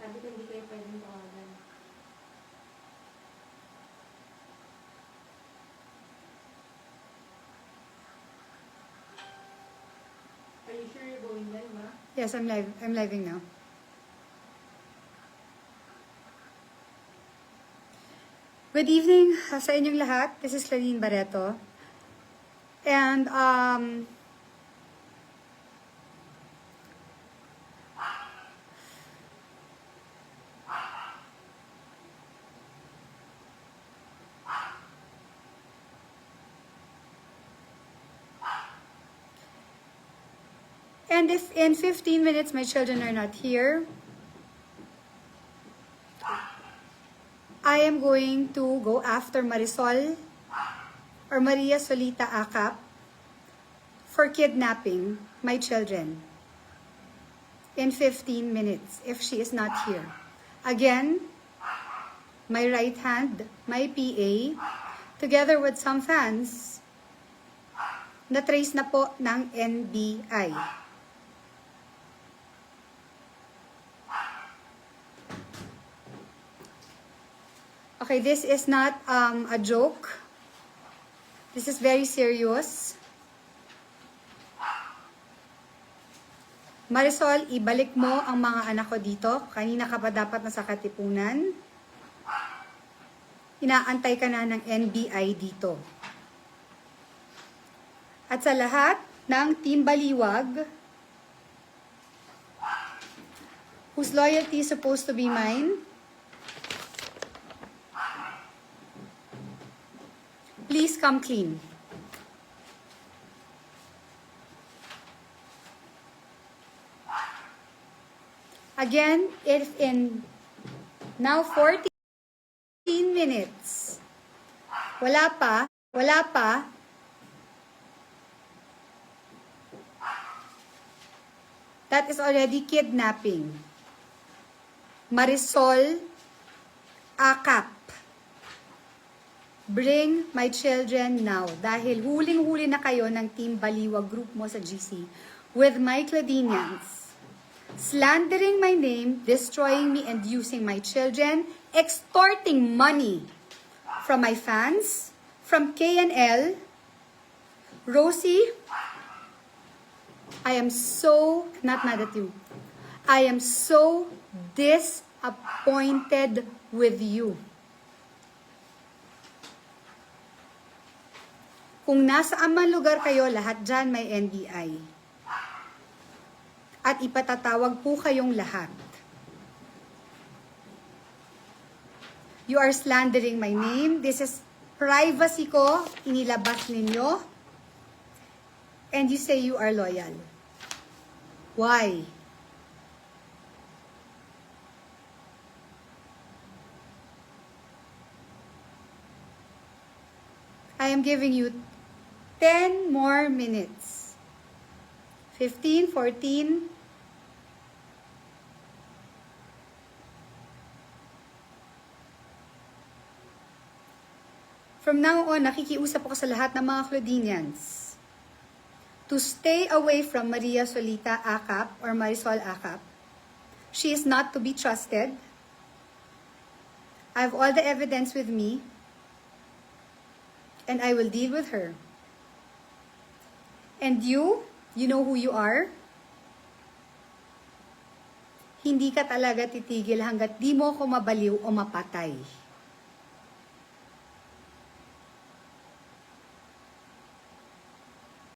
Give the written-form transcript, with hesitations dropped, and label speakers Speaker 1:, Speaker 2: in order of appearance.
Speaker 1: Sabi ko hindi kayo pwedeng tawagan. Are you sure you're going live, ma?
Speaker 2: Yes, I'm live. I'm living now. Good evening sa inyong lahat. This is Claudine Barreto. And if in 15 minutes my children are not here, I am going to go after Marisol or Maria Solita Acap for kidnapping my children in 15 minutes if she is not here. Again, my right hand, my PA, together with some fans, na-trace na po ng NBI. Okay, this is not a joke. This is very serious. Marisol, ibalik mo ang mga anak ko dito. Kanina ka pa dapat nasa Katipunan. Inaantay ka na ng NBI dito. At sa lahat ng Team Baliwag, whose loyalty is supposed to be mine, please come clean. Again, if in now 14 minutes, wala pa, that is already kidnapping. Marisol Acap. Bring my children now. Dahil huling-huli na kayo ng Team Baliwag group mo sa GC with my Claudinians. Slandering my name, destroying me and using my children, extorting money from my fans, from KNL. Rosie, I am so not mad at you. I am so disappointed with you. Kung nasaan man lugar kayo, lahat dyan may NBI. At ipatatawag po kayong lahat. You are slandering my name. This is privacy ko. Inilabas ninyo. And you say you are loyal. Why? I am giving you 10 more minutes. 15, 14. From now on, nakikiusap ako sa lahat ng mga Claudinians to stay away from Maria Solita Acap or Marisol Acap. She is not to be trusted. I have all the evidence with me. And I will deal with her. And you know who you are? Hindi ka talaga titigil hanggat di mo ko mabaliw o mapatay.